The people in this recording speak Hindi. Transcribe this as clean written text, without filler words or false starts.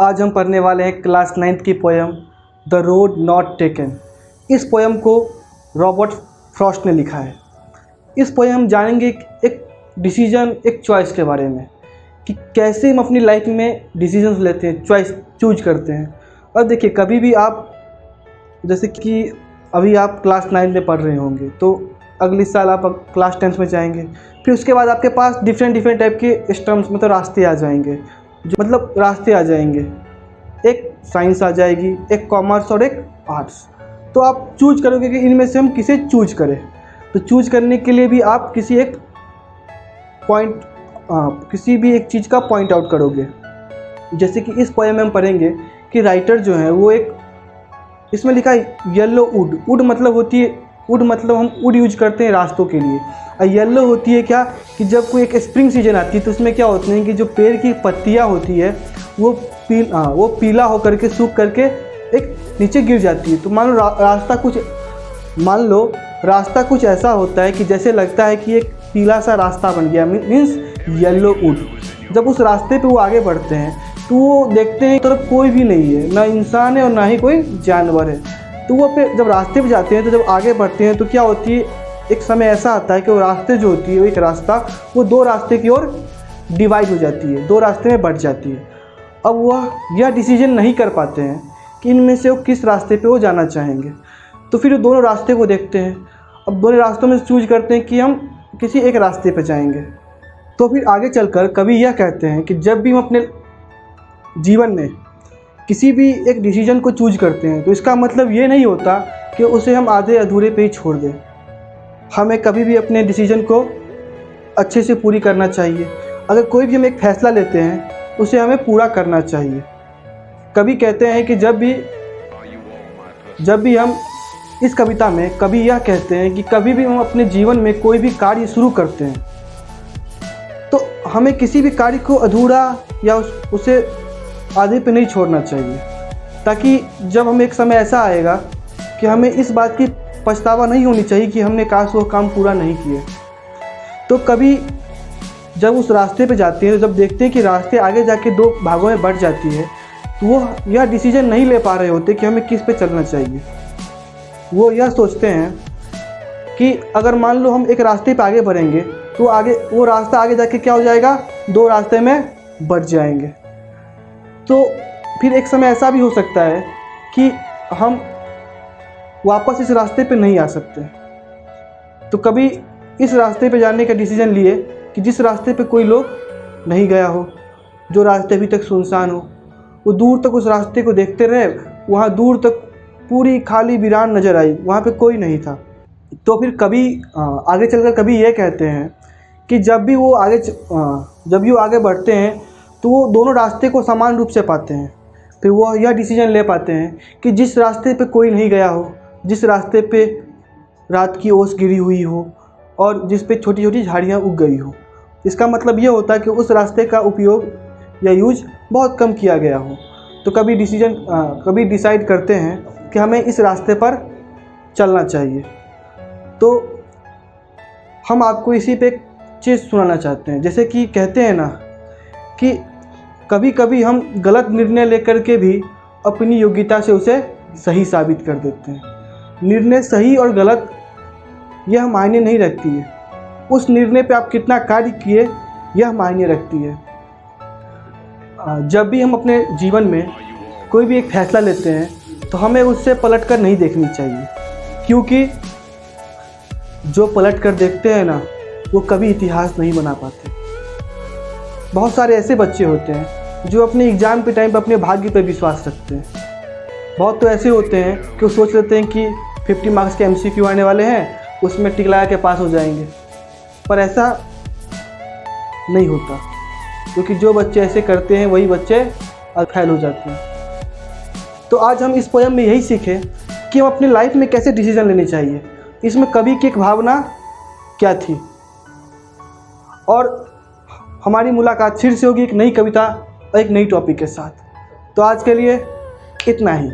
आज हम पढ़ने वाले हैं क्लास 9th की poem the road not taken. इस पोएम को रॉबर्ट फ्रॉस्ट ने लिखा है। इस पोएम हम जानेंगे एक डिसीजन, एक चॉइस के बारे में कि कैसे हम अपनी लाइफ में डिसीजंस लेते हैं, चॉइस चूज करते हैं। और देखिए, कभी भी आप, जैसे कि अभी आप क्लास 9 में पढ़ रहे होंगे तो अगले साल आप क्लास 10th में जाएंगे, फिर उसके बाद आपके पास डिफरेंट टाइप के स्ट्रीम्स मतलब रास्ते आ जाएंगे, रास्ते आ जाएंगे। एक साइंस आ जाएगी, एक कॉमर्स और एक आर्ट्स। तो आप चूज करोगे कि इनमें से हम किसे चूज करें। तो चूज करने के लिए भी आप किसी भी एक चीज़ का पॉइंट आउट करोगे। जैसे कि इस पोएम में हम पढ़ेंगे कि राइटर जो है वो इसमें लिखा है येलो वुड। वुड मतलब होती है, वुड मतलब हम वुड यूज करते हैं रास्तों के लिए। और येलो होती है क्या कि जब कोई एक स्प्रिंग सीजन आती है तो उसमें क्या होते हैं कि जो पेड़ की पत्तियां होती है वो पीला होकर के सूख करके एक नीचे गिर जाती है। तो मान लो रास्ता कुछ ऐसा होता है कि जैसे लगता है कि एक पीला सा रास्ता बन गया, मीन्स येलो वुड। जब उस रास्ते पे वो आगे बढ़ते हैं तो वो देखते हैं तरफ कोई भी नहीं है, ना इंसान है और ना ही कोई जानवर है। तो वो जब रास्ते पे जाते हैं तो जब आगे बढ़ते हैं तो क्या होती है, एक समय ऐसा आता है कि वो रास्ते जो होती है, वो एक रास्ता वो दो रास्ते की ओर डिवाइड हो जाती है, दो रास्ते में बढ़ जाती है। अब वह यह डिसीजन नहीं कर पाते हैं कि इनमें से वो किस रास्ते पे वो जाना चाहेंगे। तो फिर वो दोनों रास्ते को देखते हैं। अब दोनों रास्तों में चूज करते हैं कि हम किसी एक रास्ते पे जाएंगे। तो फिर आगे चलकर कवि यह कहते हैं कि जब भी हम अपने जीवन में किसी भी एक डिसीजन को चूज करते हैं तो इसका मतलब ये नहीं होता कि उसे हम आधे अधूरे पे ही छोड़ दें। हमें कभी भी अपने डिसीजन को अच्छे से पूरी करना चाहिए। अगर कोई भी हम एक फैसला लेते हैं उसे हमें पूरा करना चाहिए। कवि कहते हैं कि जब भी हम, इस कविता में कवि यह कहते हैं कि कभी भी हम अपने जीवन में कोई भी कार्य शुरू करते हैं तो हमें किसी भी कार्य को अधूरा या उसे आधे पे नहीं छोड़ना चाहिए, ताकि जब हमें एक समय ऐसा आएगा कि हमें इस बात की पछतावा नहीं होनी चाहिए कि हमने काश वो काम पूरा नहीं किया। तो कभी जब उस रास्ते पे जाते हैं तो जब देखते हैं कि रास्ते आगे जाके दो भागों में बढ़ जाती है तो वो यह डिसीजन नहीं ले पा रहे होते कि हमें किस पे चलना चाहिए। वो यह सोचते हैं कि अगर मान लो हम एक रास्ते पे आगे बढ़ेंगे तो वो रास्ता आगे जाके क्या हो जाएगा, दो रास्ते में बढ़ जाएंगे। तो फिर एक समय ऐसा भी हो सकता है कि हम वापस इस रास्ते पे नहीं आ सकते। तो कभी इस रास्ते पे जाने का डिसीजन लिए कि जिस रास्ते पे कोई लोग नहीं गया हो, जो रास्ते अभी तक सुनसान हो। वो दूर तक उस रास्ते को देखते रहे, वहाँ दूर तक पूरी खाली वीरान नज़र आई, वहाँ पे कोई नहीं था। तो फिर कभी आगे चलकर कभी ये कहते हैं कि जब भी वो आगे बढ़ते हैं तो वो दोनों रास्ते को समान रूप से पाते हैं। फिर वो यह डिसीजन ले पाते हैं कि जिस रास्ते पे कोई नहीं गया हो, जिस रास्ते पे रात की ओस गिरी हुई हो और जिस पे छोटी छोटी झाड़ियाँ उग गई हो, इसका मतलब ये होता है कि उस रास्ते का उपयोग या यूज बहुत कम किया गया हो। तो कभी डिसाइड करते हैं कि हमें इस रास्ते पर चलना चाहिए। तो हम आपको इसी पे एक चीज़ सुनाना चाहते हैं। जैसे कि कहते हैं ना कि कभी कभी हम गलत निर्णय लेकर के भी अपनी योग्यता से उसे सही साबित कर देते हैं। निर्णय सही और गलत यह मायने नहीं रखती है, उस निर्णय पे आप कितना कार्य किए यह मायने रखती है। जब भी हम अपने जीवन में कोई भी एक फैसला लेते हैं तो हमें उससे पलट कर नहीं देखनी चाहिए, क्योंकि जो पलट कर देखते हैं ना वो कभी इतिहास नहीं बना पाते। बहुत सारे ऐसे बच्चे होते हैं जो अपने एग्ज़ाम के टाइम पर अपने भाग्य पर विश्वास रखते हैं। बहुत तो ऐसे होते हैं कि वो सोच लेते हैं कि 50 मार्क्स के MCQ आने वाले हैं, उसमें टिक लगा के पास हो जाएंगे। पर ऐसा नहीं होता, क्योंकि जो बच्चे ऐसे करते हैं वही बच्चे फेल हो जाते हैं। तो आज हम इस पोएम में यही सीखें कि हम अपनी लाइफ में कैसे डिसीजन लेने चाहिए। इसमें कवि की एक भावना क्या थी, और हमारी मुलाकात फिर से होगी एक नई कविता और एक नई टॉपिक के साथ। तो आज के लिए इतना ही।